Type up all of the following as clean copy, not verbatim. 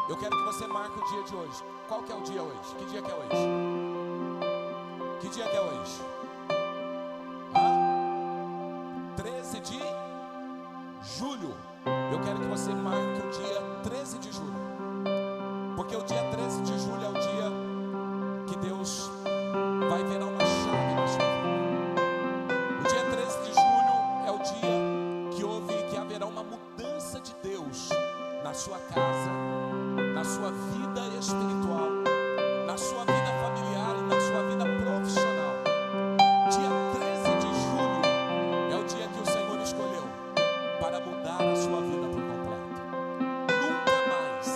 Eu quero que você marque o dia de hoje. Qual que é o dia hoje? Que dia que é hoje? Que dia que é hoje? 13 de julho. Eu quero que você marque o dia 13 de julho. Porque o dia 13 de julho é o dia que Deus vai virar uma chave na sua vida. O dia 13 de julho é o dia que haverá uma mudança de Deus na sua casa, na sua vida espiritual, na sua vida familiar e na sua vida profissional. Dia 13 de julho é o dia que o Senhor escolheu para mudar a sua vida por completo. Nunca mais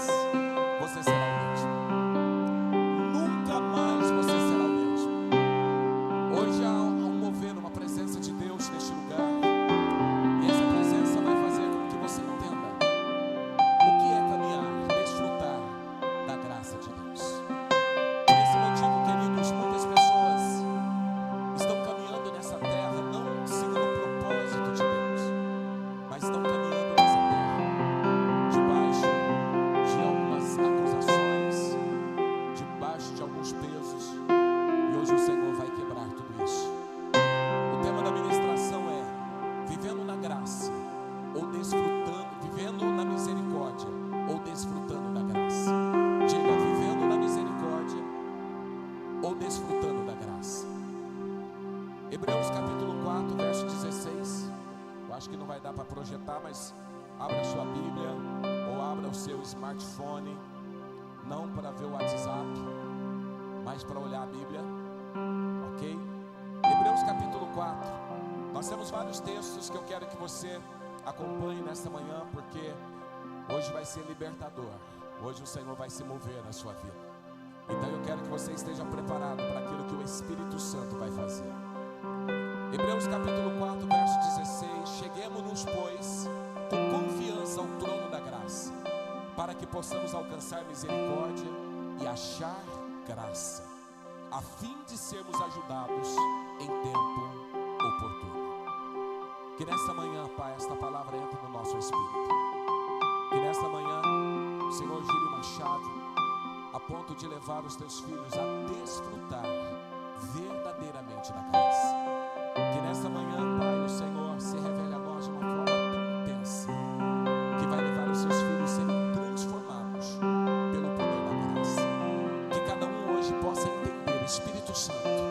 você será o mesmo. Nunca mais você será o mesmo. Hoje há um mover, uma presença de Deus neste lugar. E essa presença vai fazer com que você entenda o que é caminhar, desfrutar da graça de Deus. Por esse motivo, queridos, muitas pessoas estão caminhando nessa terra não segundo o propósito de Deus, mas estão caminhando nessa terra debaixo de algumas acusações, debaixo de alguns pesos, e hoje o Senhor vai quebrar tudo isso. O tema da ministração é vivendo na graça ou desfrutando, vivendo na misericórdia ou desfrutando da graça. Diga, vivendo na misericórdia ou desfrutando da graça. Hebreus capítulo 4, verso 16. Eu acho que não vai dar para projetar, mas abra a sua Bíblia ou abra o seu smartphone, não para ver o WhatsApp, mas para olhar a Bíblia, ok? Hebreus capítulo 4. Nós temos vários textos que eu quero que você acompanhe nesta manhã, porque hoje vai ser libertador. Hoje o Senhor vai se mover na sua vida. Então eu quero que você esteja preparado para aquilo que o Espírito Santo vai fazer. Hebreus capítulo 4, verso 16. Cheguemo-nos, pois, com confiança ao trono da graça, para que possamos alcançar misericórdia e achar graça, a fim de sermos ajudados em tempo oportuno. Que nesta manhã, Pai, esta palavra entre no nosso espírito. Que nesta manhã o Senhor gire uma chave a ponto de levar os teus filhos a desfrutar verdadeiramente da graça. Que nesta manhã, Pai, o Senhor se revele a nós de uma forma tão intensa, que vai levar os seus filhos a serem transformados pelo poder da graça. Que cada um hoje possa entender, Espírito Santo,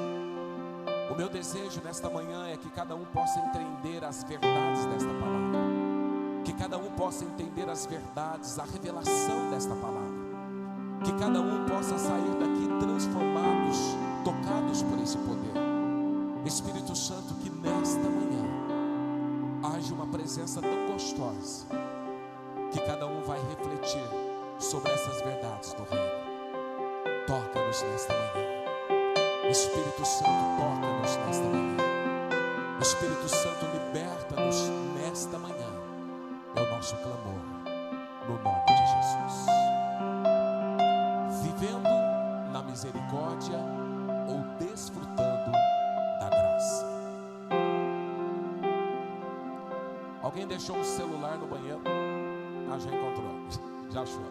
o meu desejo nesta manhã é que cada um possa entender as verdades desta palavra. Que cada um possa entender as verdades, a revelação desta palavra. Que cada um possa sair daqui transformados, tocados por esse poder. Espírito Santo, que nesta manhã haja uma presença tão gostosa, que cada um vai refletir sobre essas verdades do reino. Toca-nos nesta manhã. Espírito Santo, toca-nos nesta manhã. Espírito Santo, liberta-nos nesta manhã. É o nosso clamor, no nome de Jesus. Vivendo na misericórdia ou desfrutando da graça. Alguém deixou um celular no banheiro? Já encontrou, já achou.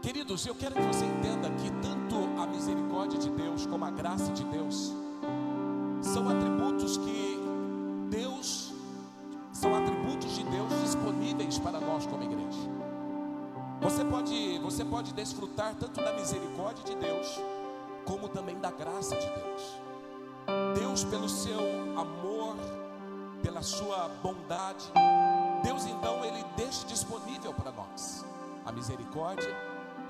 Queridos, eu quero que você entenda que tanto a misericórdia de Deus como a graça de Deus são atributos de Deus disponíveis para nós como igreja. Você pode desfrutar tanto da misericórdia de Deus como também da graça de Deus. Deus, pelo seu amor, pela sua bondade, Deus então ele deixa disponível para nós a misericórdia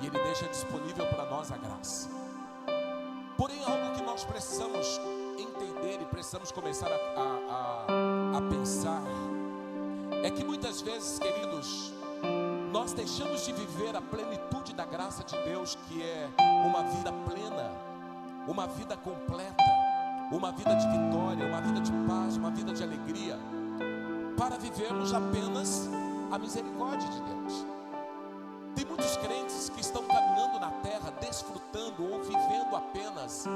e ele deixa disponível para nós a graça. Porém, algo que nós precisamos entender e precisamos começar a pensar é que muitas vezes, queridos, nós deixamos de viver a plenitude da graça de Deus, que é uma vida plena, uma vida completa, uma vida de vitória, uma vida de paz, uma vida de alegria, para vivermos apenas a misericórdia de Deus. Tem muitos crentes que estão caminhando na terra, desfrutando ou vivendo apenas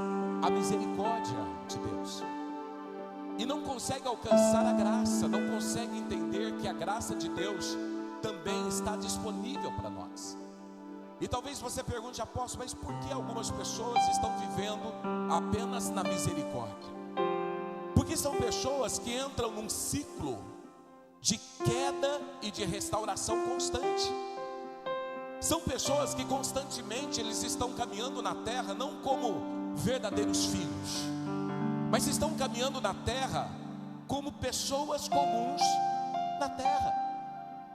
a misericórdia de Deus, e não conseguem alcançar a graça, não conseguem entender que a graça de Deus também está disponível para nós. E talvez você pergunte, apóstolo, mas por que algumas pessoas estão vivendo apenas na misericórdia? Porque são pessoas que entram num ciclo de queda e de restauração constante. São pessoas que constantemente eles estão caminhando na terra não como verdadeiros filhos, mas estão caminhando na terra como pessoas comuns na terra.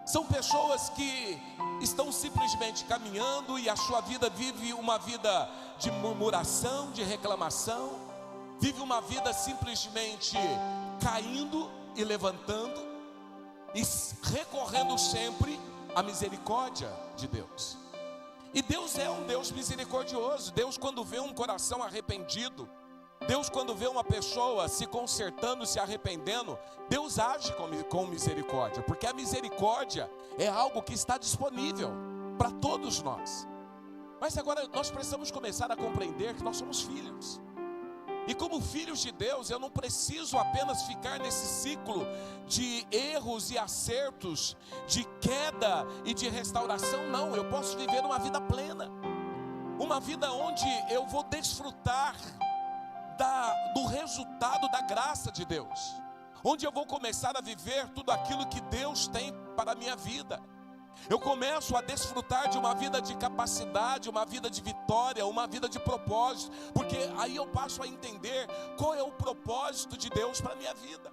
São pessoas que estão simplesmente caminhando e a sua vida vive uma vida de murmuração, de reclamação, vive uma vida simplesmente caindo e levantando e recorrendo sempre à misericórdia de Deus. E Deus é um Deus misericordioso. Deus, quando vê um coração arrependido, Deus, quando vê uma pessoa se consertando, se arrependendo, Deus age com misericórdia, porque a misericórdia é algo que está disponível para todos nós. Mas agora nós precisamos começar a compreender que nós somos filhos. E como filhos de Deus, eu não preciso apenas ficar nesse ciclo de erros e acertos, de queda e de restauração. Não, eu posso viver uma vida plena, uma vida onde eu vou desfrutar do resultado da graça de Deus, onde eu vou começar a viver tudo aquilo que Deus tem para a minha vida. Eu começo a desfrutar de uma vida de capacidade, uma vida de vitória, uma vida de propósito, porque aí eu passo a entender qual é o propósito de Deus para a minha vida.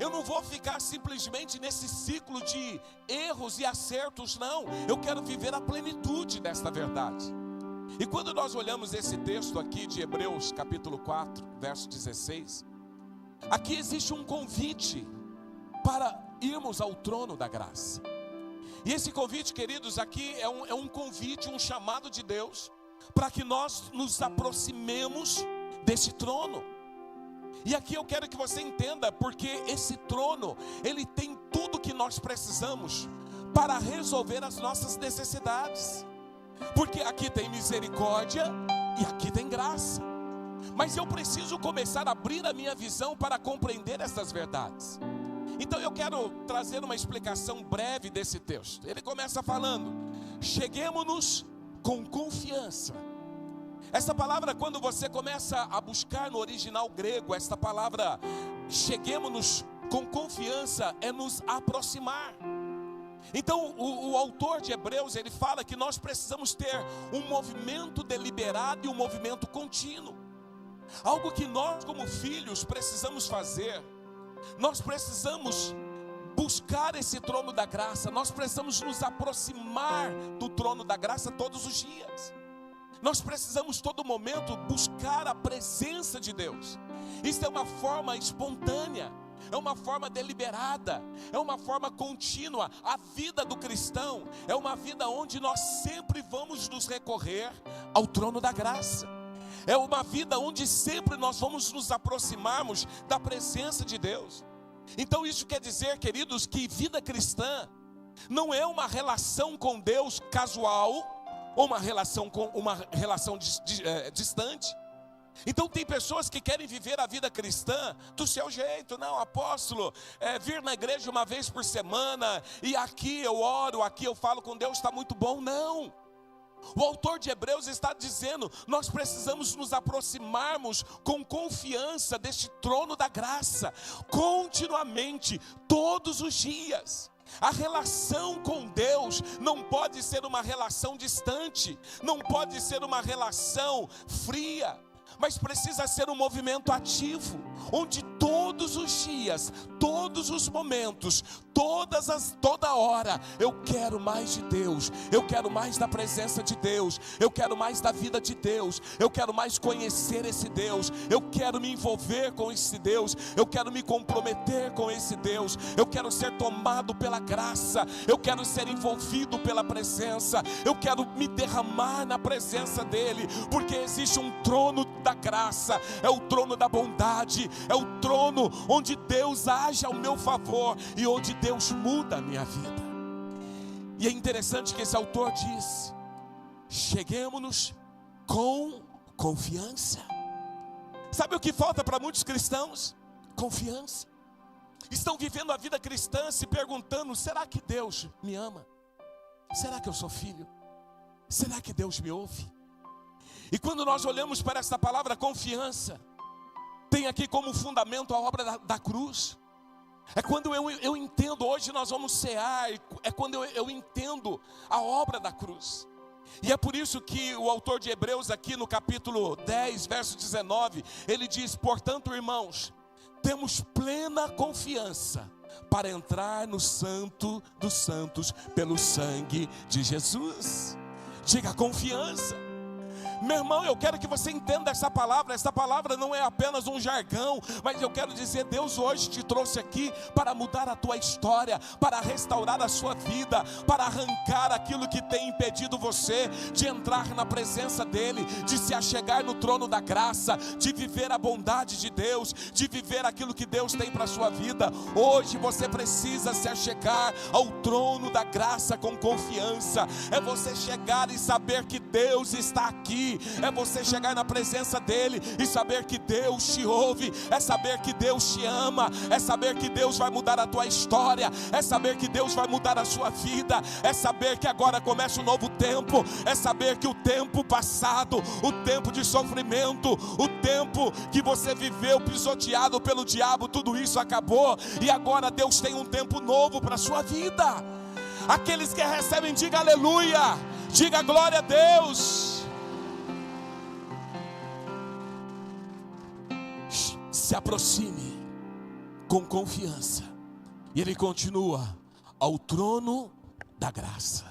Eu não vou ficar simplesmente nesse ciclo de erros e acertos, não. Eu quero viver a plenitude desta verdade. E quando nós olhamos esse texto aqui de Hebreus capítulo 4, verso 16, aqui existe um convite para irmos ao trono da graça. E esse convite, queridos, aqui é um convite, um chamado de Deus para que nós nos aproximemos desse trono. E aqui eu quero que você entenda, porque esse trono, ele tem tudo que nós precisamos para resolver as nossas necessidades. Porque aqui tem misericórdia e aqui tem graça. Mas eu preciso começar a abrir a minha visão para compreender essas verdades. Então eu quero trazer uma explicação breve desse texto. Ele começa falando: cheguemo-nos com confiança. Essa palavra, quando você começa a buscar no original grego, esta palavra cheguemo-nos com confiança é nos aproximar. Então o autor de Hebreus, ele fala que nós precisamos ter um movimento deliberado e um movimento contínuo. Algo que nós como filhos precisamos fazer. Nós precisamos buscar esse trono da graça. Nós precisamos nos aproximar do trono da graça todos os dias. Nós precisamos todo momento buscar a presença de Deus. Isso é uma forma espontânea, é uma forma deliberada, é uma forma contínua. A vida do cristão é uma vida onde nós sempre vamos nos recorrer ao trono da graça. É uma vida onde sempre nós vamos nos aproximarmos da presença de Deus. Então isso quer dizer, queridos, que vida cristã não é uma relação com Deus casual ou uma relação distante. Então tem pessoas que querem viver a vida cristã do seu jeito. Não, apóstolo, vir na igreja uma vez por semana e aqui eu oro, aqui eu falo com Deus, está muito bom. Não. O autor de Hebreus está dizendo: nós precisamos nos aproximarmos com confiança deste trono da graça, continuamente, todos os dias. A relação com Deus não pode ser uma relação distante, não pode ser uma relação fria, mas precisa ser um movimento ativo, onde todos os dias, todos os momentos, toda hora, eu quero mais de Deus, eu quero mais da presença de Deus, eu quero mais da vida de Deus, eu quero mais conhecer esse Deus, eu quero me envolver com esse Deus, eu quero me comprometer com esse Deus, eu quero ser tomado pela graça, eu quero ser envolvido pela presença, eu quero me derramar na presença dEle, porque existe um trono da graça, é o trono da bondade, é o trono onde Deus age ao meu favor e onde Deus muda a minha vida. E é interessante que esse autor diz: cheguemo-nos com confiança. Sabe o que falta para muitos cristãos? Confiança. estão vivendo a vida cristã se perguntando: será que Deus me ama? Será que eu sou filho? Será que Deus me ouve? E quando nós olhamos para essa palavra confiança, tem aqui como fundamento a obra da cruz. É quando eu entendo, hoje nós vamos cear, é quando eu entendo a obra da cruz. E é por isso que o autor de Hebreus aqui no capítulo 10, verso 19, ele diz: portanto, irmãos, temos plena confiança para entrar no Santo dos Santos pelo sangue de Jesus. Diga confiança. Meu irmão, eu quero que você entenda essa palavra não é apenas um jargão, mas eu quero dizer, Deus hoje te trouxe aqui para mudar a tua história, para restaurar a sua vida, para arrancar aquilo que tem impedido você de entrar na presença dEle, de se achegar no trono da graça, de viver a bondade de Deus, de viver aquilo que Deus tem para a sua vida. Hoje você precisa se achegar ao trono da graça com confiança, é você chegar e saber que Deus está aqui, é você chegar na presença dEle e saber que Deus te ouve, é saber que Deus te ama, é saber que Deus vai mudar a tua história, é saber que Deus vai mudar a sua vida, é saber que agora começa um novo tempo, é saber que o tempo passado, o tempo de sofrimento, o tempo que você viveu pisoteado pelo diabo, tudo isso acabou, e agora Deus tem um tempo novo para a sua vida. Aqueles que recebem, diga aleluia, diga glória a Deus. Se aproxime com confiança. E ele continua: ao trono da graça.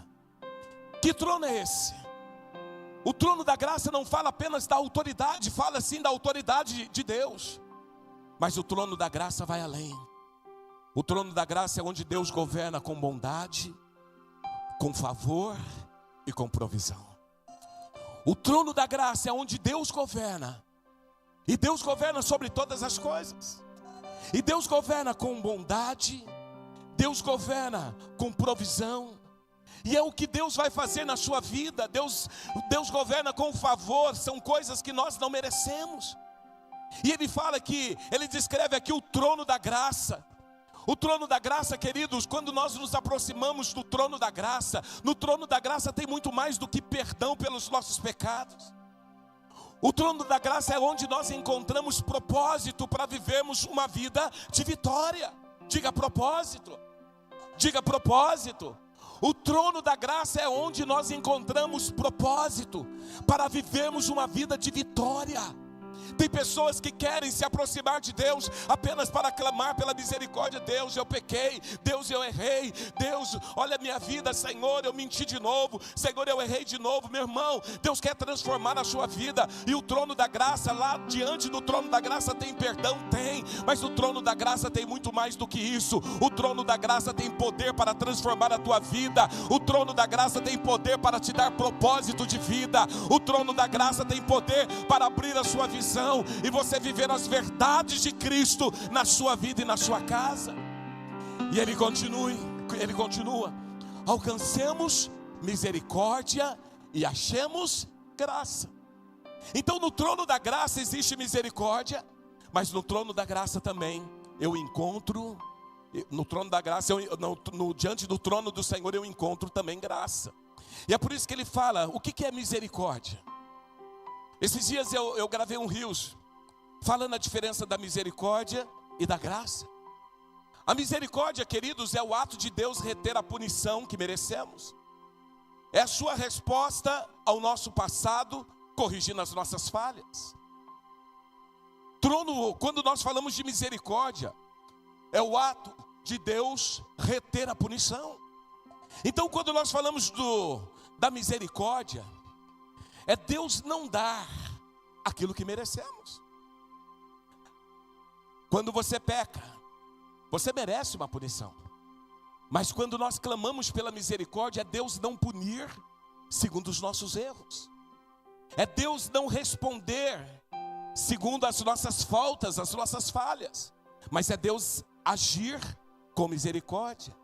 Que trono é esse? O trono da graça não fala apenas da autoridade, fala sim da autoridade de Deus. Mas o trono da graça vai além. O trono da graça é onde Deus governa com bondade, com favor e com provisão. O trono da graça é onde Deus governa. E Deus governa sobre todas as coisas. E Deus governa com bondade, Deus governa com provisão. E é o que Deus vai fazer na sua vida. Deus governa com favor. São coisas que nós não merecemos. E ele fala que, ele descreve aqui o trono da graça. O trono da graça, queridos, quando nós nos aproximamos do trono da graça, no trono da graça tem muito mais do que perdão pelos nossos pecados. O trono da graça é onde nós encontramos propósito para vivermos uma vida de vitória. Diga propósito. Diga propósito. O trono da graça é onde nós encontramos propósito para vivermos uma vida de vitória. Tem pessoas que querem se aproximar de Deus apenas para clamar pela misericórdia. Deus, eu pequei. Deus, eu errei. Deus, olha a minha vida. Senhor, eu menti de novo. Senhor, eu errei de novo. Meu irmão, Deus quer transformar a sua vida. E o trono da graça, lá diante do trono da graça tem perdão? Tem. Mas o trono da graça tem muito mais do que isso. O trono da graça tem poder para transformar a tua vida. O trono da graça tem poder para te dar propósito de vida. O trono da graça tem poder para abrir a sua visão e você viver as verdades de Cristo na sua vida e na sua casa. E ele continua: alcancemos misericórdia e achemos graça. Então no trono da graça existe misericórdia, mas no trono da graça também eu encontro, no trono da graça, diante do trono do Senhor eu encontro também graça. E é por isso que ele fala, o que é misericórdia? Esses dias eu gravei um Reels falando a diferença da misericórdia e da graça. A misericórdia, queridos, é o ato de Deus reter a punição que merecemos. É a sua resposta ao nosso passado, corrigindo as nossas falhas. Quando nós falamos de misericórdia, é o ato de Deus reter a punição. Então, quando nós falamos da misericórdia, é Deus não dar aquilo que merecemos. Quando você peca, você merece uma punição. Mas quando nós clamamos pela misericórdia, é Deus não punir segundo os nossos erros. É Deus não responder segundo as nossas faltas, as nossas falhas. Mas é Deus agir com misericórdia.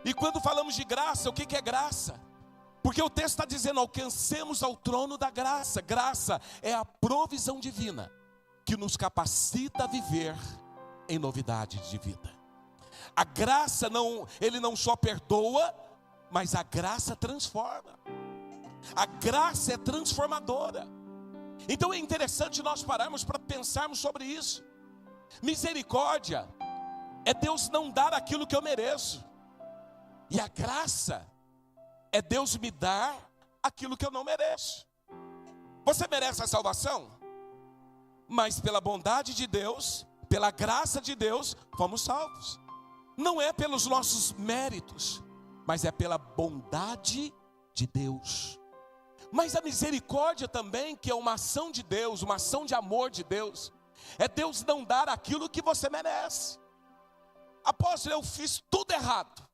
E quando falamos de graça, o que é graça? Porque o texto está dizendo, alcancemos ao trono da graça. Graça é a provisão divina que nos capacita a viver em novidade de vida. A graça ele não só perdoa, mas a graça transforma. A graça é transformadora. Então é interessante nós pararmos para pensarmos sobre isso. Misericórdia é Deus não dar aquilo que eu mereço. E a graça é Deus me dar aquilo que eu não mereço. Você merece a salvação? Mas pela bondade de Deus, pela graça de Deus, fomos salvos. Não é pelos nossos méritos, mas é pela bondade de Deus. Mas a misericórdia também, que é uma ação de Deus, uma ação de amor de Deus, é Deus não dar aquilo que você merece. Apóstolo, eu fiz tudo errado.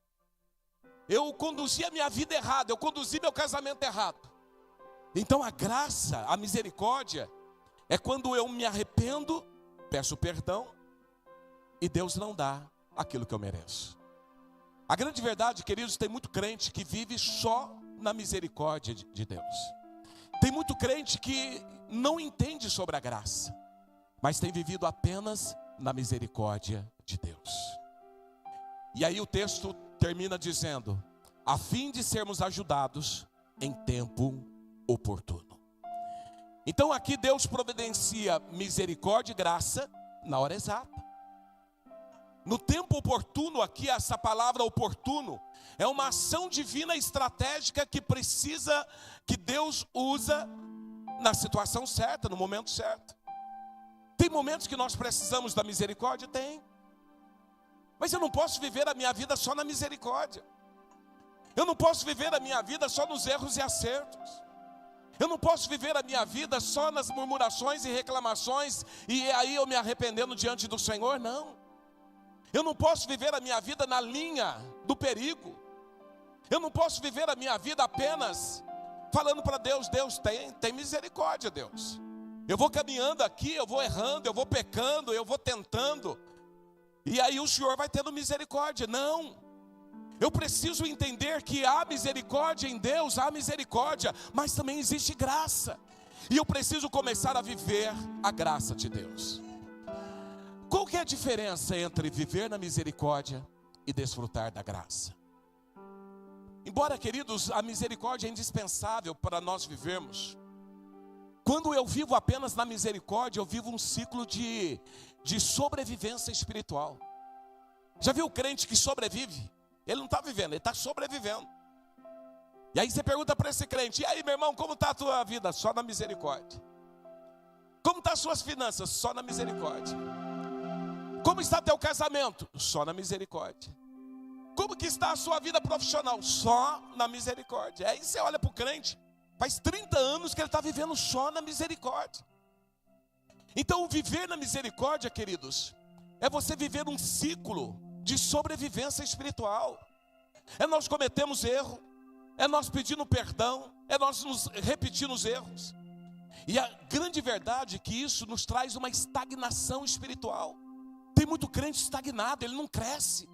Eu conduzi a minha vida errada, eu conduzi meu casamento errado. Então a graça, a misericórdia, é quando eu me arrependo, peço perdão, e Deus não dá aquilo que eu mereço. A grande verdade, queridos, tem muito crente que vive só na misericórdia de Deus. Tem muito crente que não entende sobre a graça, mas tem vivido apenas na misericórdia de Deus. E aí o texto termina dizendo: a fim de sermos ajudados em tempo oportuno. Então aqui Deus providencia misericórdia e graça na hora exata. No tempo oportuno, aqui essa palavra oportuno é uma ação divina estratégica que Deus usa na situação certa, no momento certo. Tem momentos que nós precisamos da misericórdia? Tem. Mas eu não posso viver a minha vida só na misericórdia. Eu não posso viver a minha vida só nos erros e acertos. Eu não posso viver a minha vida só nas murmurações e reclamações e aí eu me arrependendo diante do Senhor, não. Eu não posso viver a minha vida na linha do perigo. Eu não posso viver a minha vida apenas falando para Deus: Deus, tem misericórdia, Deus. Eu vou caminhando aqui, eu vou errando, eu vou pecando, eu vou tentando, e aí o Senhor vai tendo misericórdia. Não, eu preciso entender que há misericórdia em Deus, há misericórdia, mas também existe graça. E eu preciso começar a viver a graça de Deus. Qual que é a diferença entre viver na misericórdia e desfrutar da graça? Embora, queridos, a misericórdia é indispensável para nós vivermos, quando eu vivo apenas na misericórdia, eu vivo um ciclo de sobrevivência espiritual. Já viu o crente que sobrevive? Ele não está vivendo, ele está sobrevivendo. E aí você pergunta para esse crente: e aí, meu irmão, como está a tua vida? Só na misericórdia. Como estão as suas finanças? Só na misericórdia. Como está teu casamento? Só na misericórdia. Como que está a sua vida profissional? Só na misericórdia. Aí você olha para o crente, faz 30 anos que ele está vivendo só na misericórdia. Então viver na misericórdia, queridos, é você viver um ciclo de sobrevivência espiritual. É nós cometemos erro, é nós pedindo perdão, é nós nos repetindo os erros. E a grande verdade é que isso nos traz uma estagnação espiritual. Tem muito crente estagnado, ele não cresce.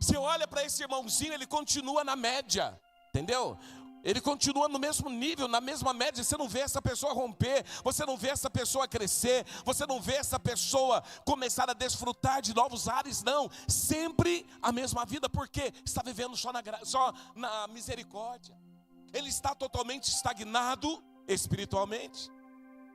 Você olha para esse irmãozinho, ele continua na média, entendeu? Ele continua no mesmo nível, na mesma média. Você não vê essa pessoa romper, você não vê essa pessoa crescer, você não vê essa pessoa começar a desfrutar de novos ares, não. Sempre a mesma vida, porque está vivendo só na misericórdia. Ele está totalmente estagnado espiritualmente.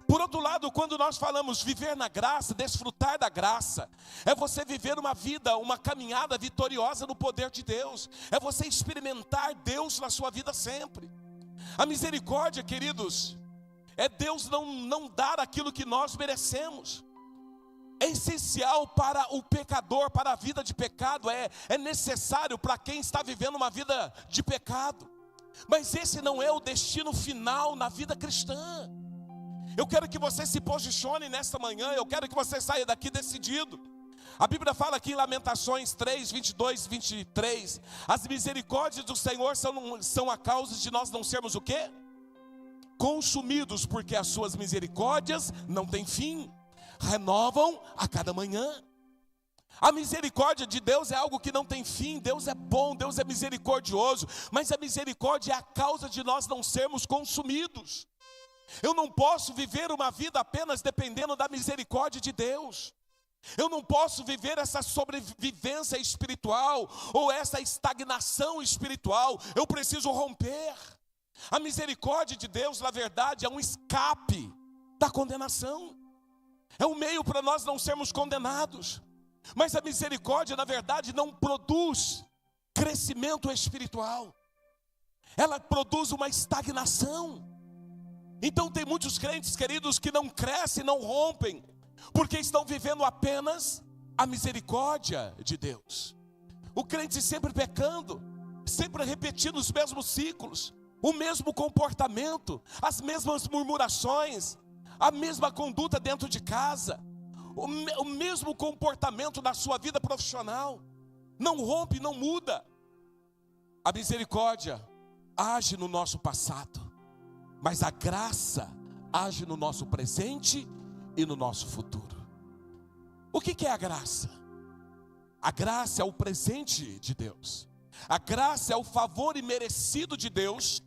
Por outro lado, quando nós falamos viver na graça, desfrutar da graça, é você viver uma vida, uma caminhada vitoriosa no poder de Deus. É você experimentar Deus na sua vida sempre. A misericórdia, queridos, é Deus não dar aquilo que nós merecemos. É essencial para o pecador, para a vida de pecado, é necessário para quem está vivendo uma vida de pecado. Mas esse não é o destino final na vida cristã. Eu quero que você se posicione nesta manhã, eu quero que você saia daqui decidido. A Bíblia fala aqui em Lamentações 3, 22 e 23, as misericórdias do Senhor são a causa de nós não sermos o quê? Consumidos, porque as suas misericórdias não têm fim, renovam a cada manhã. A misericórdia de Deus é algo que não tem fim. Deus é bom, Deus é misericordioso, mas a misericórdia é a causa de nós não sermos consumidos. Eu não posso viver uma vida apenas dependendo da misericórdia de Deus. Eu não posso viver essa sobrevivência espiritual ou essa estagnação espiritual. Eu preciso romper. A misericórdia de Deus, na verdade, é um escape da condenação. É um meio para nós não sermos condenados. Mas a misericórdia, na verdade, não produz crescimento espiritual. Ela produz uma estagnação. Então tem muitos crentes, queridos, que não crescem, não rompem, porque estão vivendo apenas a misericórdia de Deus. O crente sempre pecando, sempre repetindo os mesmos ciclos, o mesmo comportamento, as mesmas murmurações, a mesma conduta dentro de casa, o mesmo comportamento na sua vida profissional. Não rompe, não muda. A misericórdia age no nosso passado, mas a graça age no nosso presente e no nosso futuro. O que é a graça? A graça é o presente de Deus. A graça é o favor imerecido de Deus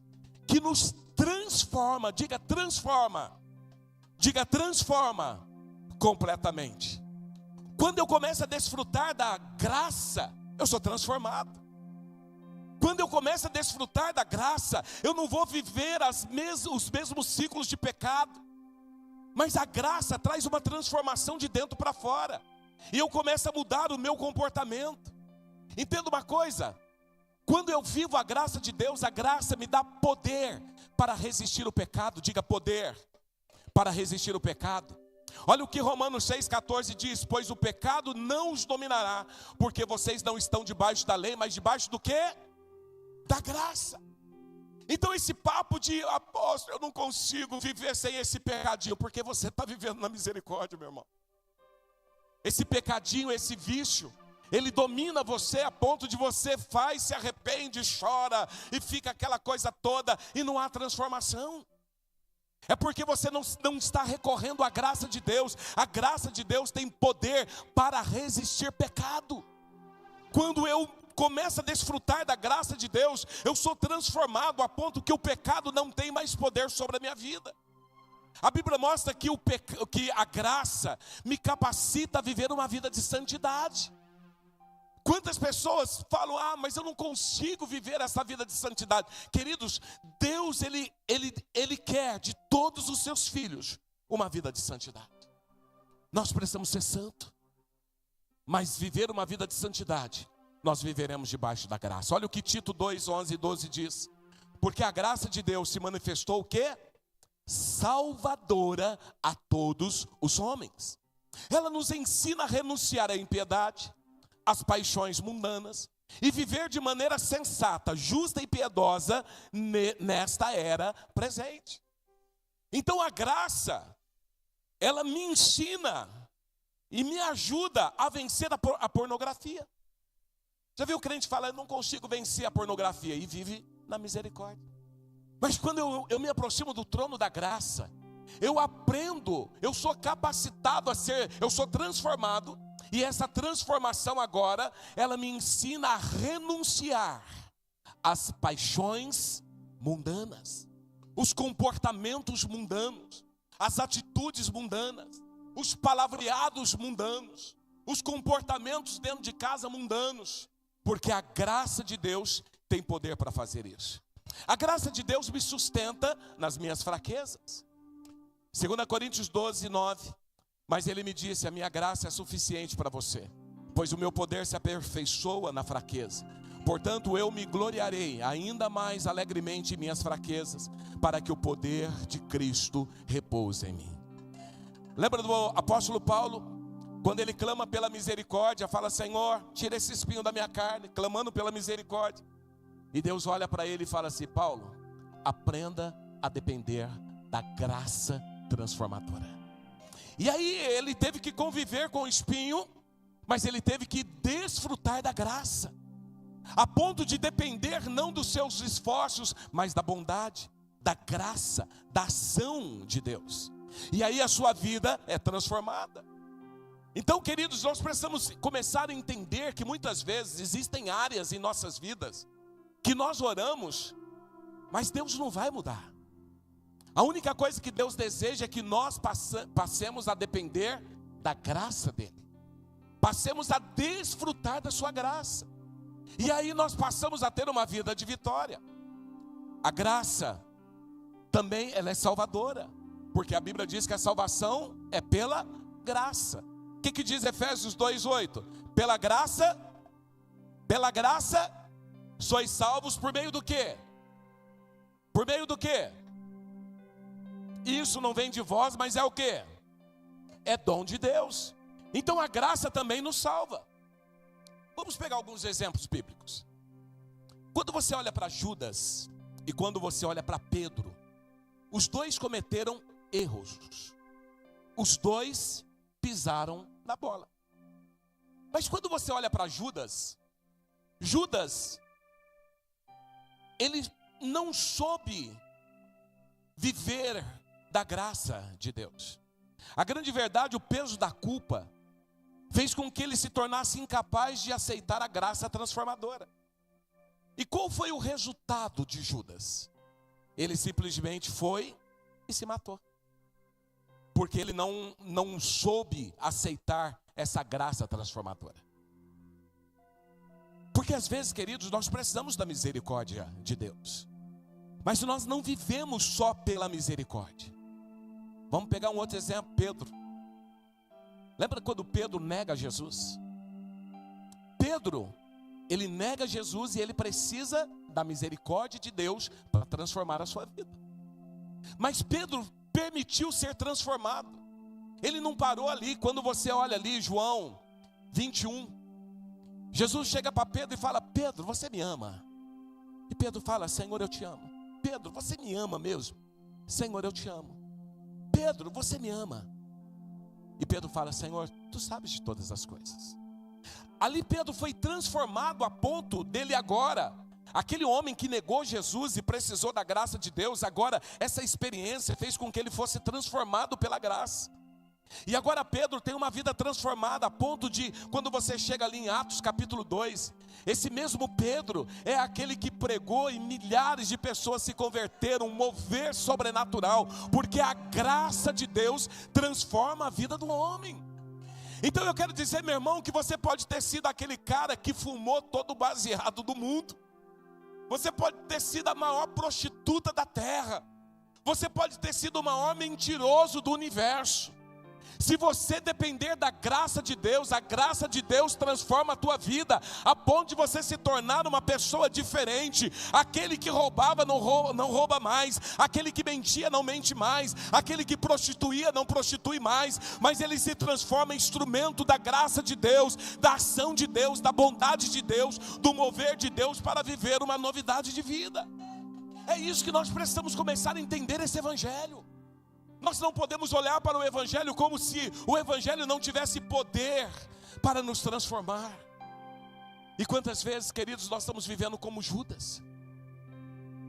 que nos transforma, diga transforma completamente. Quando eu começo a desfrutar da graça, eu sou transformado. Quando eu começo a desfrutar da graça, eu não vou viver os mesmos ciclos de pecado. Mas a graça traz uma transformação de dentro para fora. E eu começo a mudar o meu comportamento. Entenda uma coisa: quando eu vivo a graça de Deus, a graça me dá poder para resistir o pecado. Diga poder para resistir o pecado. Olha o que Romanos 6,14 diz: pois o pecado não os dominará, porque vocês não estão debaixo da lei, mas debaixo do quê? Da graça. Então esse papo de apóstolo, eu não consigo viver sem esse pecadinho, porque você está vivendo na misericórdia, meu irmão. Esse pecadinho, esse vício, ele domina você a ponto de você faz, se arrepende, chora e fica aquela coisa toda e não há transformação. É porque você não está recorrendo à graça de Deus. A graça de Deus tem poder para resistir pecado. Quando eu começo a desfrutar da graça de Deus, eu sou transformado a ponto que o pecado não tem mais poder sobre a minha vida. A Bíblia mostra que a graça me capacita a viver uma vida de santidade. Quantas pessoas falam: mas eu não consigo viver essa vida de santidade. Queridos, Deus, Ele quer de todos os seus filhos uma vida de santidade. Nós precisamos ser santos, mas viver uma vida de santidade, nós viveremos debaixo da graça. Olha o que Tito 2, 11 e 12 diz: porque a graça de Deus se manifestou o quê? Salvadora a todos os homens. Ela nos ensina a renunciar à impiedade, às paixões mundanas e viver de maneira sensata, justa e piedosa nesta era presente. Então a graça, ela me ensina e me ajuda a vencer a pornografia. Já viu o crente falar: eu não consigo vencer a pornografia, e vive na misericórdia. Mas quando eu me aproximo do trono da graça, eu aprendo, eu sou capacitado eu sou transformado. E essa transformação agora, ela me ensina a renunciar às paixões mundanas, os comportamentos mundanos, as atitudes mundanas, os palavreados mundanos, os comportamentos dentro de casa mundanos, porque a graça de Deus tem poder para fazer isso. A graça de Deus me sustenta nas minhas fraquezas. 2 Coríntios 12, 9. Mas ele me disse: a minha graça é suficiente para você, pois o meu poder se aperfeiçoa na fraqueza. Portanto, eu me gloriarei ainda mais alegremente em minhas fraquezas, para que o poder de Cristo repouse em mim. Lembra do apóstolo Paulo? Quando ele clama pela misericórdia, fala: Senhor, tira esse espinho da minha carne, clamando pela misericórdia. E Deus olha para ele e fala assim: Paulo, aprenda a depender da graça transformadora. E aí ele teve que conviver com o espinho, mas ele teve que desfrutar da graça, a ponto de depender não dos seus esforços, mas da bondade, da graça, da ação de Deus. E aí a sua vida é transformada. Então, queridos, nós precisamos começar a entender que muitas vezes existem áreas em nossas vidas que nós oramos, mas Deus não vai mudar. A única coisa que Deus deseja é que nós passemos a depender da graça dEle. passemos a desfrutar da sua graça. E aí nós passamos a ter uma vida de vitória. A graça também ela é salvadora, porque a Bíblia diz que a salvação é pela graça. O que diz Efésios 2:8? Pela graça sois salvos por meio do quê? Por meio do quê? Isso não vem de vós, mas é o quê? É dom de Deus. Então a graça também nos salva. Vamos pegar alguns exemplos bíblicos. Quando você olha para Judas e quando você olha para Pedro, os dois cometeram erros. Os dois pisaram na bola. Mas quando você olha para Judas, ele não soube viver da graça de Deus. A grande verdade, o peso da culpa fez com que ele se tornasse incapaz de aceitar a graça transformadora. E qual foi o resultado de Judas? Ele simplesmente foi e se matou. Porque ele não soube aceitar essa graça transformadora. Porque às vezes, queridos, nós precisamos da misericórdia de Deus. Mas nós não vivemos só pela misericórdia. Vamos pegar um outro exemplo, Pedro. Lembra quando Pedro nega Jesus? Pedro, ele nega Jesus e ele precisa da misericórdia de Deus para transformar a sua vida. Mas Pedro permitiu ser transformado. Ele não parou ali. Quando você olha ali João 21, Jesus chega para Pedro e fala: Pedro, você me ama? E Pedro fala: Senhor, eu te amo. Pedro, você me ama mesmo? Senhor, eu te amo. Pedro, você me ama? E Pedro fala: Senhor, tu sabes de todas as coisas. Ali Pedro foi transformado a ponto dele agora, aquele homem que negou Jesus e precisou da graça de Deus, agora essa experiência fez com que ele fosse transformado pela graça. E agora Pedro tem uma vida transformada a ponto de, quando você chega ali em Atos capítulo 2, esse mesmo Pedro é aquele que pregou e milhares de pessoas se converteram, um mover sobrenatural, porque a graça de Deus transforma a vida do homem. Então eu quero dizer, meu irmão, que você pode ter sido aquele cara que fumou todo o baseado do mundo. Você pode ter sido a maior prostituta da terra. Você pode ter sido o maior mentiroso do universo. Se você depender da graça de Deus, a graça de Deus transforma a tua vida, a ponto de você se tornar uma pessoa diferente. Aquele que roubava não rouba mais, aquele que mentia não mente mais, aquele que prostituía não prostitui mais, mas ele se transforma em instrumento da graça de Deus, da ação de Deus, da bondade de Deus, do mover de Deus para viver uma novidade de vida. É isso que nós precisamos começar a entender esse evangelho. Nós não podemos olhar para o evangelho como se o evangelho não tivesse poder para nos transformar. E quantas vezes, queridos, nós estamos vivendo como Judas,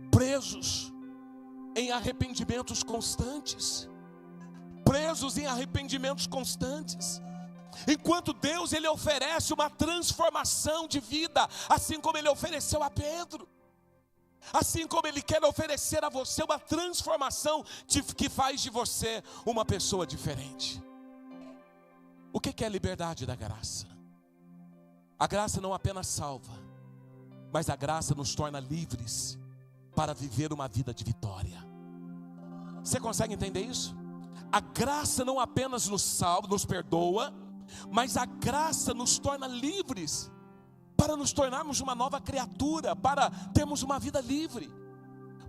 presos em arrependimentos constantes, enquanto Deus ele oferece uma transformação de vida, assim como ele ofereceu a Pedro. Assim como ele quer oferecer a você uma transformação que faz de você uma pessoa diferente. O que é a liberdade da graça? A graça não apenas salva, mas a graça nos torna livres para viver uma vida de vitória. Você consegue entender isso? A graça não apenas nos salva, nos perdoa, mas a graça nos torna livres para nos tornarmos uma nova criatura, para termos uma vida livre.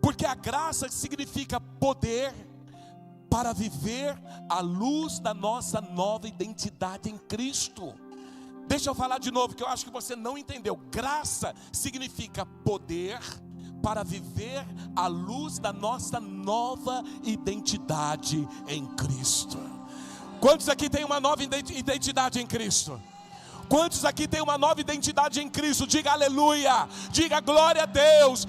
Porque a graça significa poder para viver à luz da nossa nova identidade em Cristo. Deixa eu falar de novo, que eu acho que você não entendeu. Graça significa poder para viver à luz da nossa nova identidade em Cristo. Quantos aqui têm uma nova identidade em Cristo? Quantos aqui têm uma nova identidade em Cristo? Diga aleluia, diga glória a Deus.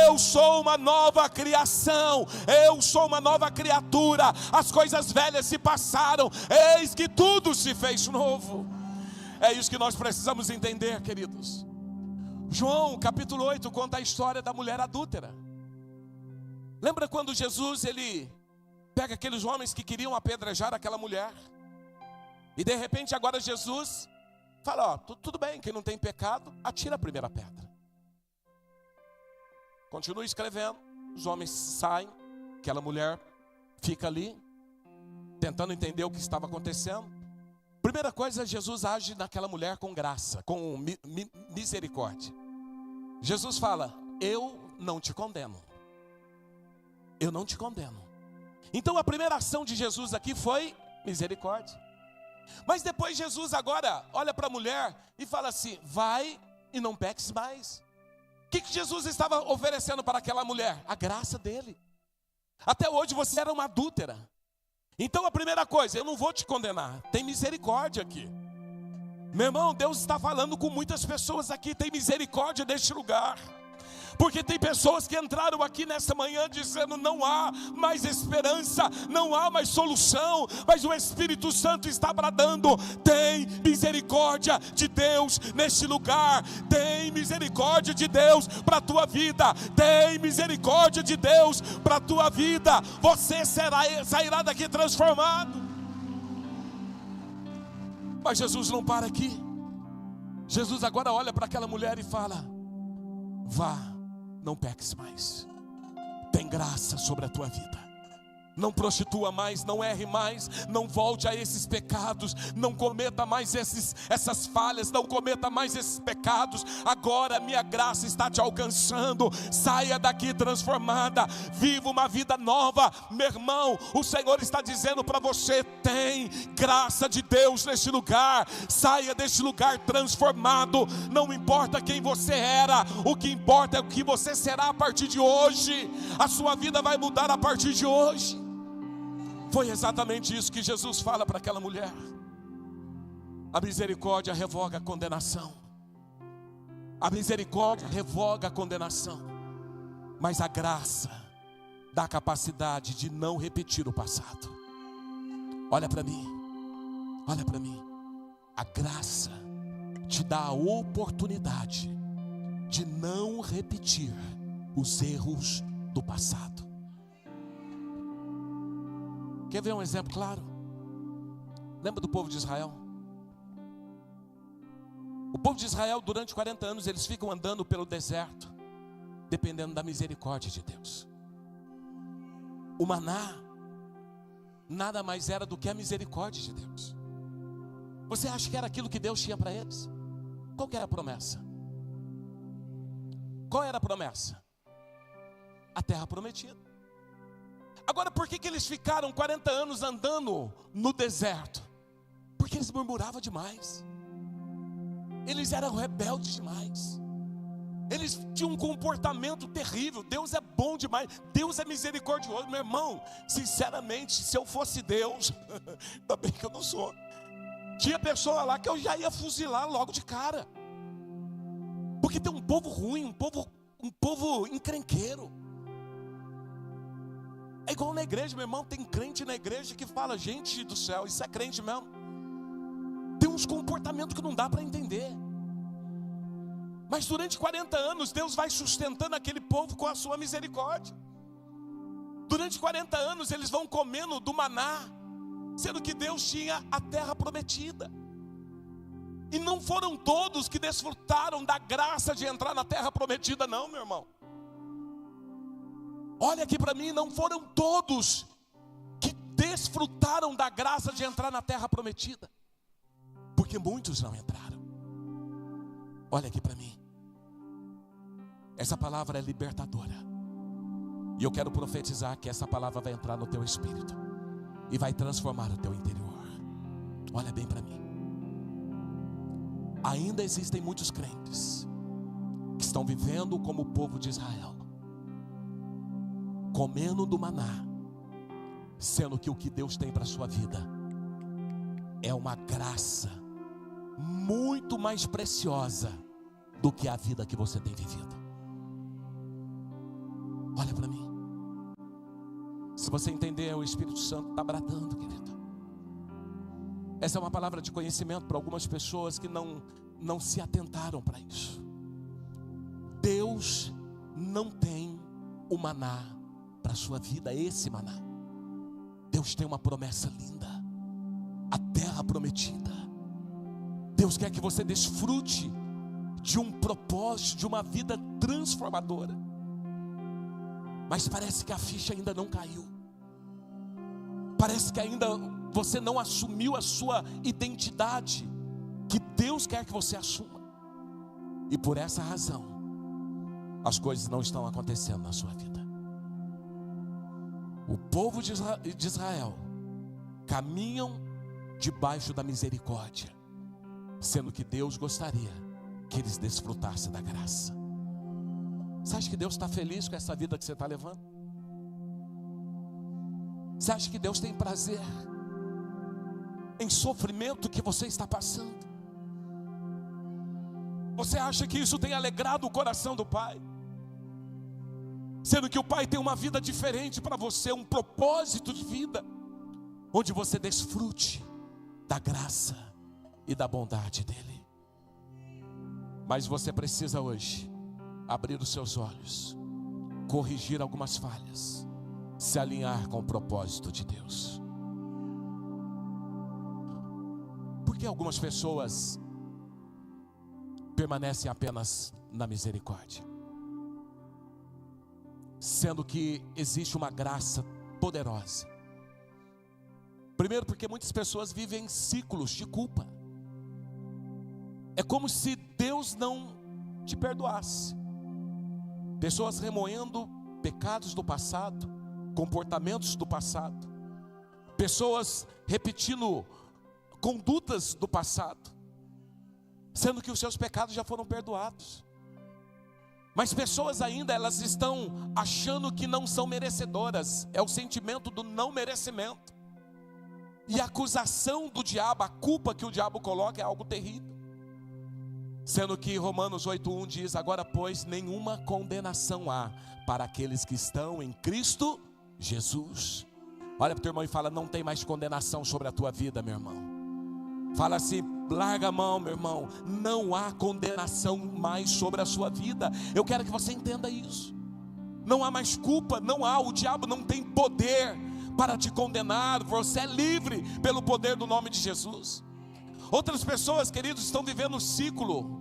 Eu sou uma nova criação, eu sou uma nova criatura. As coisas velhas se passaram, eis que tudo se fez novo. É isso que nós precisamos entender, queridos. João capítulo 8 conta a história da mulher adúltera. Lembra quando Jesus ele pega aqueles homens que queriam apedrejar aquela mulher? E de repente agora Jesus fala, ó, tudo bem, quem não tem pecado, atira a primeira pedra. Continua escrevendo, os homens saem, aquela mulher fica ali, tentando entender o que estava acontecendo. Primeira coisa, Jesus age naquela mulher com graça, com misericórdia. Jesus fala, eu não te condeno. Eu não te condeno. Então a primeira ação de Jesus aqui foi misericórdia. Mas depois Jesus agora olha para a mulher e fala assim, vai e não peques mais. O que Jesus estava oferecendo para aquela mulher? A graça dele. Até hoje você era uma adúltera. Então a primeira coisa, eu não vou te condenar, tem misericórdia aqui. Meu irmão, Deus está falando com muitas pessoas aqui, tem misericórdia neste lugar. Porque tem pessoas que entraram aqui nessa manhã dizendo, não há mais esperança, não há mais solução. Mas o Espírito Santo está bradando, tem misericórdia de Deus neste lugar. Tem misericórdia de Deus para a tua vida. Tem misericórdia de Deus para a tua vida. Você sairá daqui transformado. Mas Jesus não para aqui. Jesus agora olha para aquela mulher e fala, vá, não peques mais. Tem graça sobre a tua vida. Não prostitua mais, não erre mais, não volte a esses pecados, não cometa mais essas falhas, não cometa mais esses pecados. Agora a minha graça está te alcançando. Saia daqui transformada, viva uma vida nova. Meu irmão, o Senhor está dizendo para você, tem graça de Deus neste lugar. Saia deste lugar transformado. Não importa quem você era, o que importa é o que você será a partir de hoje. A sua vida vai mudar a partir de hoje. Foi exatamente isso que Jesus fala para aquela mulher. A misericórdia revoga a condenação. A misericórdia revoga a condenação. Mas a graça dá a capacidade de não repetir o passado. Olha para mim. Olha para mim. A graça te dá a oportunidade de não repetir os erros do passado. Quer ver um exemplo claro? Lembra do povo de Israel? O povo de Israel, durante 40 anos, eles ficam andando pelo deserto, dependendo da misericórdia de Deus. O maná nada mais era do que a misericórdia de Deus. Você acha que era aquilo que Deus tinha para eles? Qual que era a promessa? Qual era a promessa? A terra prometida. Agora, por que eles ficaram 40 anos andando no deserto? Porque eles murmuravam demais. Eles eram rebeldes demais. Eles tinham um comportamento terrível. Deus é bom demais. Deus é misericordioso. Meu irmão, sinceramente, se eu fosse Deus, ainda bem que eu não sou, tinha pessoa lá que eu já ia fuzilar logo de cara. Porque tem um povo ruim, um povo encrenqueiro. É igual na igreja, meu irmão, tem crente na igreja que fala, gente do céu, isso é crente mesmo. Tem uns comportamentos que não dá para entender. Mas durante 40 anos, Deus vai sustentando aquele povo com a sua misericórdia. Durante 40 anos, eles vão comendo do maná, sendo que Deus tinha a terra prometida. E não foram todos que desfrutaram da graça de entrar na terra prometida, não, meu irmão. Olha aqui para mim, não foram todos que desfrutaram da graça de entrar na terra prometida, porque muitos não entraram. Olha aqui para mim, essa palavra é libertadora, e eu quero profetizar que essa palavra vai entrar no teu espírito e vai transformar o teu interior. Olha bem para mim, ainda existem muitos crentes que estão vivendo como o povo de Israel, comendo do maná, sendo que o que Deus tem para a sua vida é uma graça muito mais preciosa do que a vida que você tem vivido. Olha para mim. Se você entender, o Espírito Santo está bradando, querido. Essa é uma palavra de conhecimento para algumas pessoas que não se atentaram para isso. Deus não tem o maná para a sua vida, esse maná. Deus tem uma promessa linda, a terra prometida. Deus quer que você desfrute de um propósito, de uma vida transformadora. Mas parece que a ficha ainda não caiu. Parece que ainda você não assumiu a sua identidade que Deus quer que você assuma. E por essa razão, as coisas não estão acontecendo na sua vida. O povo de Israel caminham debaixo da misericórdia, sendo que Deus gostaria que eles desfrutassem da graça. Você acha que Deus está feliz com essa vida que você está levando? Você acha que Deus tem prazer em sofrimento que você está passando? Você acha que isso tem alegrado o coração do Pai? Sendo que o Pai tem uma vida diferente para você, um propósito de vida, onde você desfrute da graça e da bondade dEle. Mas você precisa hoje abrir os seus olhos, corrigir algumas falhas, se alinhar com o propósito de Deus. Porque algumas pessoas permanecem apenas na misericórdia, sendo que existe uma graça poderosa. Primeiro, porque muitas pessoas vivem em ciclos de culpa. É como se Deus não te perdoasse. Pessoas remoendo pecados do passado, comportamentos do passado, pessoas repetindo condutas do passado, sendo que os seus pecados já foram perdoados. Mas pessoas ainda, elas estão achando que não são merecedoras. É o sentimento do não merecimento. E a acusação do diabo, a culpa que o diabo coloca é algo terrível. Sendo que Romanos 8:1 diz: agora pois nenhuma condenação há para aqueles que estão em Cristo Jesus. Olha para o teu irmão e fala: não tem mais condenação sobre a tua vida, meu irmão. Fala assim: larga a mão, meu irmão. Não há condenação mais sobre a sua vida. Eu quero que você entenda isso. Não há mais culpa, não há, o diabo não tem poder para te condenar. Você é livre pelo poder do nome de Jesus. Outras pessoas, queridos, estão vivendo o ciclo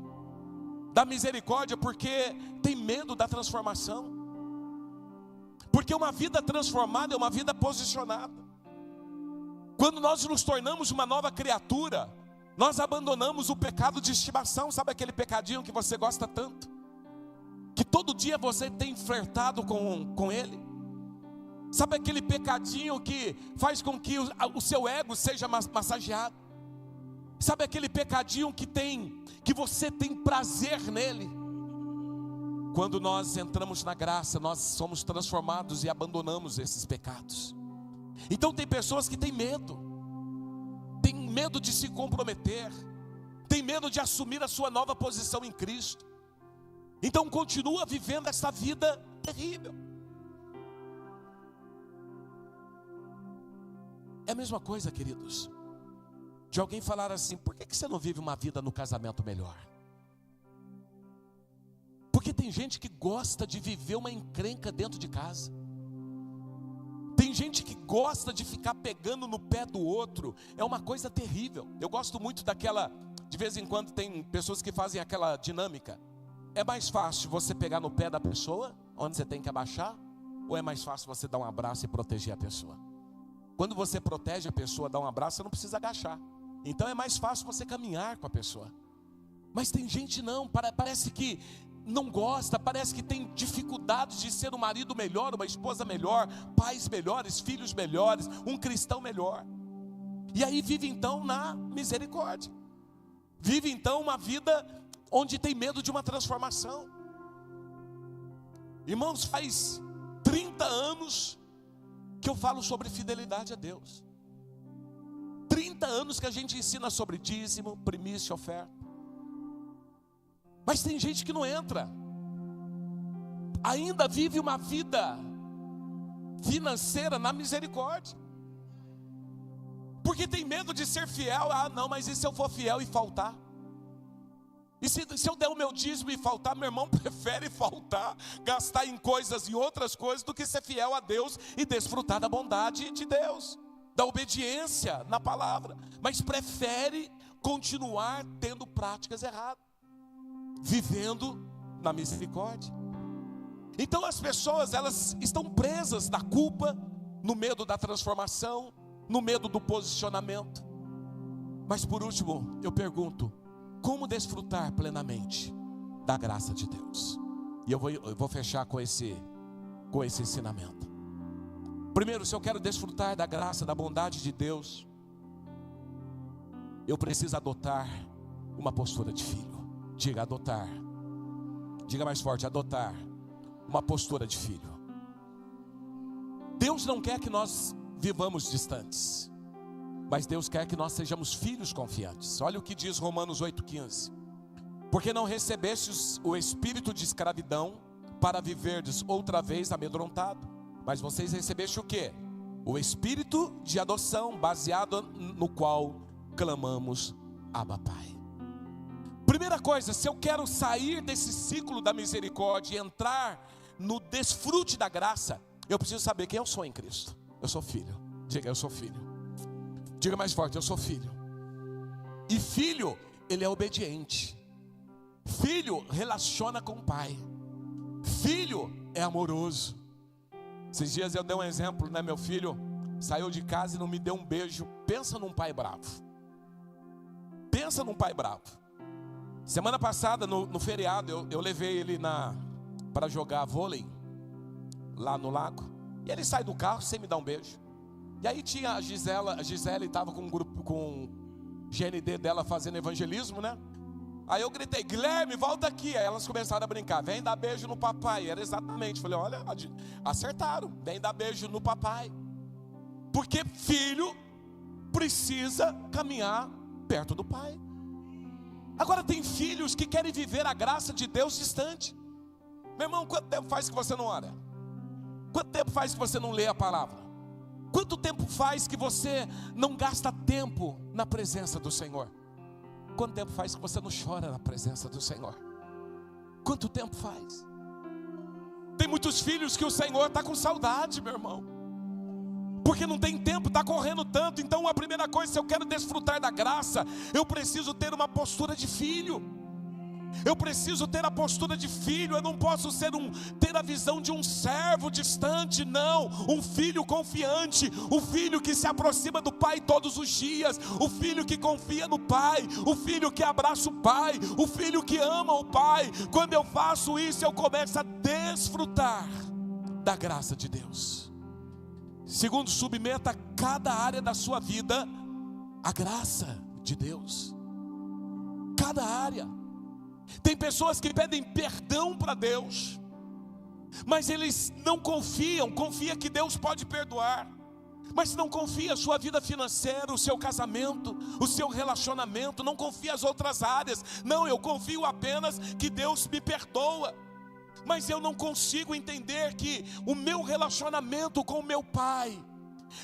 da misericórdia porque tem medo da transformação. Porque uma vida transformada é uma vida posicionada. Quando nós nos tornamos uma nova criatura, nós abandonamos o pecado de estimação. Sabe aquele pecadinho que você gosta tanto? Que todo dia você tem flertado com ele? Sabe aquele pecadinho que faz com que o seu ego seja massageado? Sabe aquele pecadinho que você tem prazer nele? Quando nós entramos na graça, nós somos transformados e abandonamos esses pecados. Então tem pessoas que têm medo de se comprometer, tem medo de assumir a sua nova posição em Cristo. Então continua vivendo essa vida terrível. É a mesma coisa, queridos, de alguém falar assim: por que você não vive uma vida no casamento melhor? Porque tem gente que gosta de viver uma encrenca dentro de casa. Tem gente que gosta de ficar pegando no pé do outro. É uma coisa terrível. Eu gosto muito daquela, de vez em quando tem pessoas que fazem aquela dinâmica. É mais fácil você pegar no pé da pessoa, onde você tem que abaixar, ou é mais fácil você dar um abraço e proteger a pessoa? Quando você protege a pessoa, dá um abraço, você não precisa agachar. Então é mais fácil você caminhar com a pessoa. Mas tem gente não, parece que não gosta, parece que tem dificuldades de ser um marido melhor, uma esposa melhor, pais melhores, filhos melhores, um cristão melhor. E aí vive então na misericórdia. Vive então uma vida onde tem medo de uma transformação. Irmãos, faz 30 anos que eu falo sobre fidelidade a Deus. 30 anos que a gente ensina sobre dízimo, primícia, oferta. Mas tem gente que não entra. Ainda vive uma vida financeira na misericórdia. Porque tem medo de ser fiel. Ah, não, mas e se eu for fiel e faltar? E se eu der o meu dízimo e faltar? Meu irmão prefere faltar, gastar em outras coisas, do que ser fiel a Deus e desfrutar da bondade de Deus, da obediência na palavra. Mas prefere continuar tendo práticas erradas, vivendo na misericórdia. Então as pessoas, elas estão presas na culpa, no medo da transformação, no medo do posicionamento. Mas por último, eu pergunto: como desfrutar plenamente da graça de Deus? E eu vou fechar com esse ensinamento. Primeiro, se eu quero desfrutar da graça, da bondade de Deus, eu preciso adotar uma postura de filho. Diga adotar. Diga mais forte, adotar uma postura de filho. Deus não quer que nós vivamos distantes, mas Deus quer que nós sejamos filhos confiantes. Olha o que diz Romanos 8,15. Porque não recebestes o espírito de escravidão para viverdes outra vez amedrontado, mas vocês recebeste o quê? O espírito de adoção, baseado no qual clamamos, Abba Pai. Primeira coisa, se eu quero sair desse ciclo da misericórdia e entrar no desfrute da graça, eu preciso saber quem eu sou em Cristo. Eu sou filho. Diga, eu sou filho. Diga mais forte, eu sou filho. E filho, ele é obediente. Filho relaciona com o pai. Filho é amoroso. Esses dias eu dei um exemplo, né? Meu filho saiu de casa e não me deu um beijo. Pensa num pai bravo. Pensa num pai bravo. Semana passada, no feriado, eu levei ele para jogar vôlei lá no lago. E ele sai do carro sem me dar um beijo. E aí tinha a Gisele estava com um grupo, com o GND dela fazendo evangelismo, né? Aí eu gritei: Guilherme, volta aqui. Aí elas começaram a brincar: vem dar beijo no papai. E era exatamente, falei: olha, acertaram, vem dar beijo no papai. Porque filho precisa caminhar perto do pai. Agora tem filhos que querem viver a graça de Deus distante. Meu irmão, quanto tempo faz que você não ora? Quanto tempo faz que você não lê a palavra? Quanto tempo faz que você não gasta tempo na presença do Senhor? Quanto tempo faz que você não chora na presença do Senhor? Quanto tempo faz? Tem muitos filhos que o Senhor está com saudade, meu irmão, porque não tem tempo, está correndo tanto. Então a primeira coisa, se eu quero desfrutar da graça, eu preciso ter uma postura de filho. Eu preciso ter a postura de filho. Eu não posso ter a visão de um servo distante, não. Um filho confiante, um filho que se aproxima do pai todos os dias, o filho que confia no pai, o filho que abraça o pai, o filho que ama o pai. Quando eu faço isso, eu começo a desfrutar da graça de Deus. Segundo, submeta cada área da sua vida à graça de Deus. Cada área. Tem pessoas que pedem perdão para Deus, mas eles não confia que Deus pode perdoar, mas não confia a sua vida financeira, o seu casamento, o seu relacionamento, não confia as outras áreas. Não, eu confio apenas que Deus me perdoa, mas eu não consigo entender que o meu relacionamento com o meu pai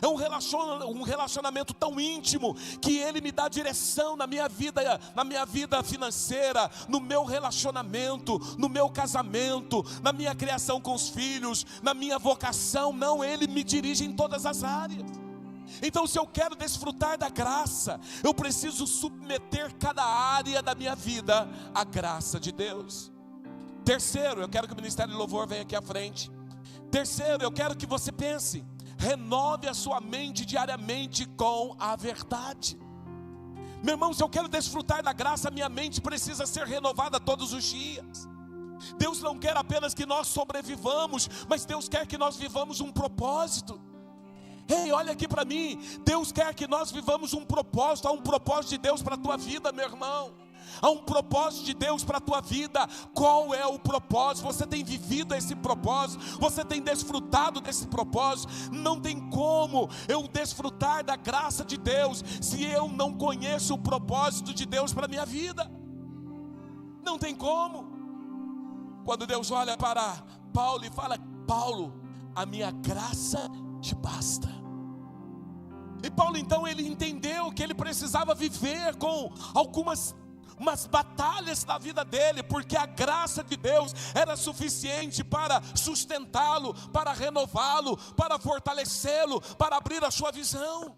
é um relacionamento tão íntimo, que Ele me dá direção na minha vida financeira, no meu relacionamento, no meu casamento, na minha criação com os filhos, na minha vocação. Não, Ele me dirige em todas as áreas. Então, se eu quero desfrutar da graça, eu preciso submeter cada área da minha vida à graça de Deus. Terceiro, eu quero que o Ministério de Louvor venha aqui à frente. Terceiro, eu quero que você pense: renove a sua mente diariamente com a verdade. Meu irmão, se eu quero desfrutar da graça, minha mente precisa ser renovada todos os dias. Deus não quer apenas que nós sobrevivamos, mas Deus quer que nós vivamos um propósito. Ei, olha aqui para mim. Deus quer que nós vivamos um propósito. Há um propósito de Deus para a tua vida, meu irmão. Há um propósito de Deus para a tua vida. Qual é o propósito? Você tem vivido esse propósito? Você tem desfrutado desse propósito? Não tem como eu desfrutar da graça de Deus se eu não conheço o propósito de Deus para a minha vida. Não tem como. Quando Deus olha para Paulo e fala: Paulo, a minha graça te basta. E Paulo então, ele entendeu que ele precisava viver com umas batalhas na vida dele, porque a graça de Deus era suficiente para sustentá-lo, para renová-lo, para fortalecê-lo, para abrir a sua visão.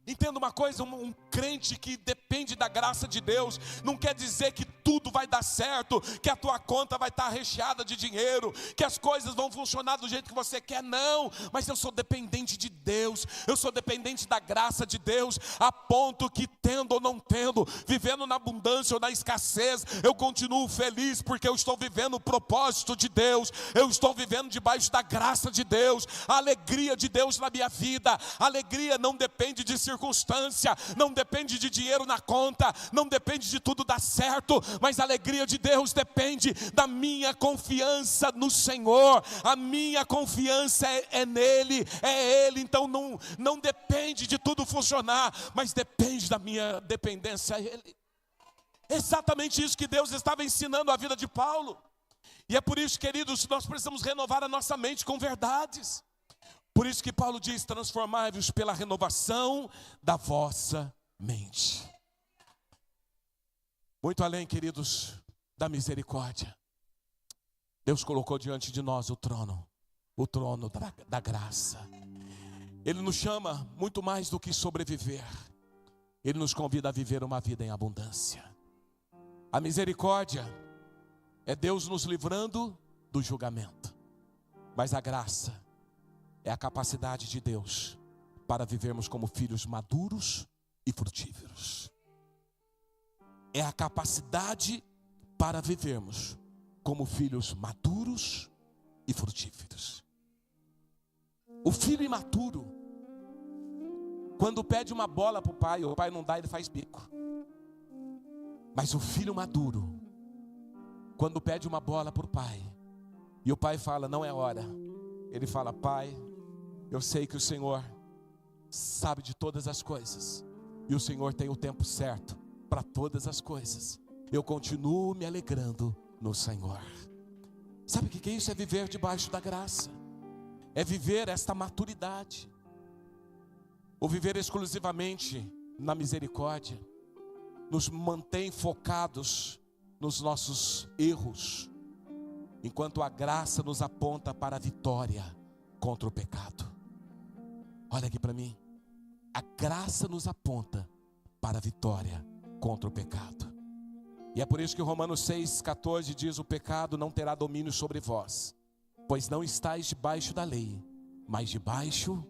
Entenda uma coisa, um crente que depende da graça de Deus, não quer dizer que tudo vai dar certo, que a tua conta vai estar recheada de dinheiro, que as coisas vão funcionar do jeito que você quer, não. Mas eu sou dependente de Deus, eu sou dependente da graça de Deus, a ponto que tendo ou não tendo, vivendo na abundância ou na escassez, eu continuo feliz, porque eu estou vivendo o propósito de Deus, eu estou vivendo debaixo da graça de Deus, a alegria de Deus na minha vida. A alegria não depende de circunstância, não depende de dinheiro na conta, não depende de tudo dar certo, mas a alegria de Deus depende da minha confiança no Senhor. A minha confiança é nele, é Ele. Então não depende de tudo funcionar, mas depende da minha dependência a Ele. Exatamente isso que Deus estava ensinando a vida de Paulo. E é por isso, queridos, nós precisamos renovar a nossa mente com verdades. Por isso que Paulo diz: transformai-vos pela renovação da vossa mente. Muito além, queridos, da misericórdia, Deus colocou diante de nós o trono da graça. Ele nos chama muito mais do que sobreviver, Ele nos convida a viver uma vida em abundância. A misericórdia é Deus nos livrando do julgamento, mas a graça é a capacidade de Deus para vivermos como filhos maduros e frutíferos. É a capacidade para vivermos como filhos maduros e frutíferos. O filho imaturo, quando pede uma bola para o pai não dá, ele faz bico. Mas o filho maduro, quando pede uma bola para o pai, e o pai fala: não é hora, ele fala: pai, eu sei que o Senhor sabe de todas as coisas, e o Senhor tem o tempo certo para todas as coisas. Eu continuo me alegrando no Senhor. Sabe o que é isso? É viver debaixo da graça, é viver esta maturidade. O viver exclusivamente na misericórdia nos mantém focados nos nossos erros, enquanto a graça nos aponta para a vitória contra o pecado. Olha aqui para mim, a graça nos aponta para a vitória contra o pecado. E é por isso que Romanos 6,14 diz: o pecado não terá domínio sobre vós, pois não estáis debaixo da lei, mas debaixo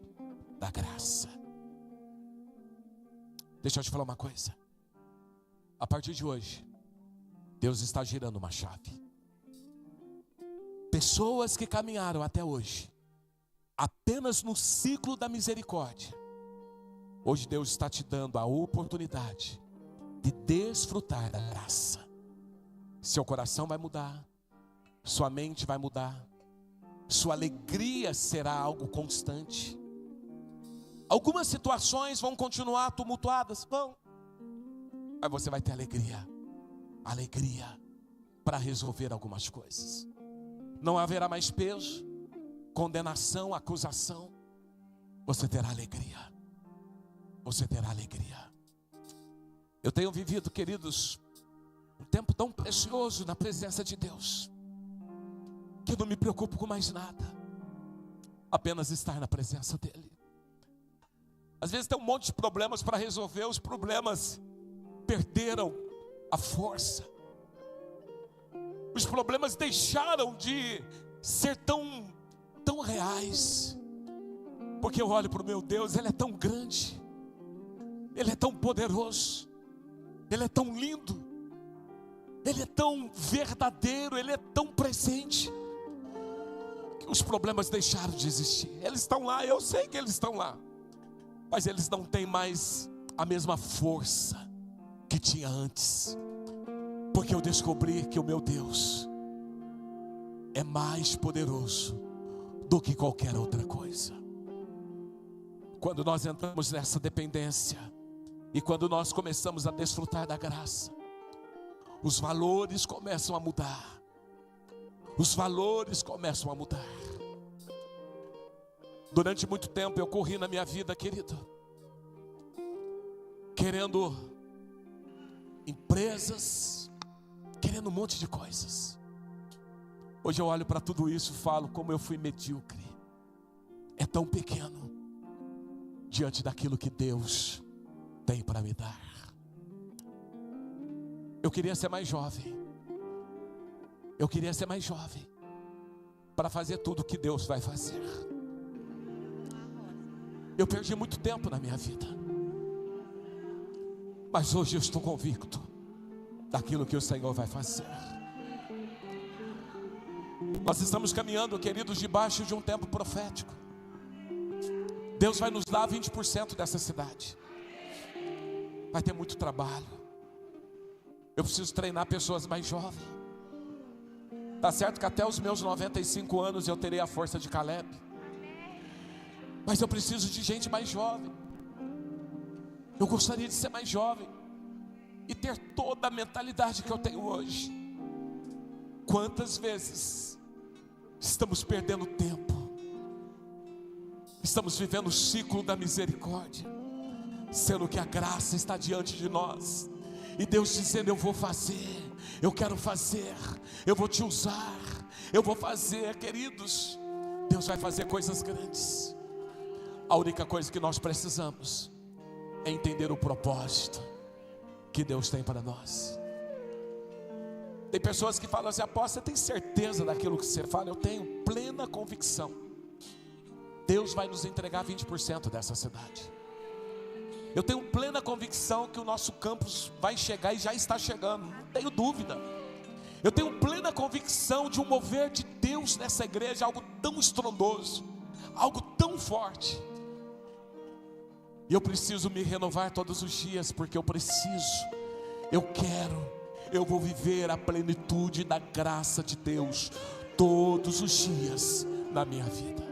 da graça. Deixa eu te falar uma coisa. A partir de hoje, Deus está girando uma chave. Pessoas que caminharam até hoje apenas no ciclo da misericórdia, hoje Deus está te dando a oportunidade de desfrutar da graça. Seu coração vai mudar, sua mente vai mudar, sua alegria será algo constante. Algumas situações vão continuar tumultuadas, vão, mas você vai ter alegria para resolver algumas coisas. Não haverá mais peso, condenação, acusação. Você terá alegria. Você terá alegria. Eu tenho vivido, queridos, um tempo tão precioso na presença de Deus, que eu não me preocupo com mais nada, apenas estar na presença dEle. Às vezes tem um monte de problemas para resolver, os problemas perderam a força. Os problemas deixaram de ser tão reais, porque eu olho para o meu Deus, Ele é tão grande, Ele é tão poderoso, Ele é tão lindo, Ele é tão verdadeiro, Ele é tão presente, que os problemas deixaram de existir. Eles estão lá, eu sei que eles estão lá, mas eles não têm mais a mesma força que tinha antes, porque eu descobri que o meu Deus é mais poderoso do que qualquer outra coisa. Quando nós entramos nessa dependência, e quando nós começamos a desfrutar da graça, os valores começam a mudar. Os valores começam a mudar. Durante muito tempo eu corri na minha vida, querido, querendo empresas, querendo um monte de coisas. Hoje eu olho para tudo isso e falo como eu fui medíocre. É tão pequeno diante daquilo que Deus tem para me dar. Eu queria ser mais jovem. Eu queria ser mais jovem para fazer tudo que Deus vai fazer. Eu perdi muito tempo na minha vida, mas hoje eu estou convicto daquilo que o Senhor vai fazer. Nós estamos caminhando, queridos, debaixo de um tempo profético. Deus vai nos dar 20% dessa cidade. Vai ter muito trabalho. Eu preciso treinar pessoas mais jovens. Tá certo que até os meus 95 anos eu terei a força de Caleb, mas eu preciso de gente mais jovem. Eu gostaria de ser mais jovem e ter toda a mentalidade que eu tenho hoje. Quantas vezes estamos perdendo tempo, estamos vivendo o ciclo da misericórdia, sendo que a graça está diante de nós, e Deus dizendo: eu vou fazer, eu quero fazer, eu vou te usar, eu vou fazer. Queridos, Deus vai fazer coisas grandes. A única coisa que nós precisamos é entender o propósito que Deus tem para nós. Tem pessoas que falam assim: apóstolo, você tem certeza daquilo que você fala? Eu tenho plena convicção. Deus vai nos entregar 20% dessa cidade. Eu tenho plena convicção que o nosso campus vai chegar e já está chegando, não tenho dúvida. Eu tenho plena convicção de um mover de Deus nessa igreja, algo tão estrondoso, algo tão forte. E eu preciso me renovar todos os dias, porque eu preciso, eu quero, eu vou viver a plenitude da graça de Deus todos os dias da minha vida.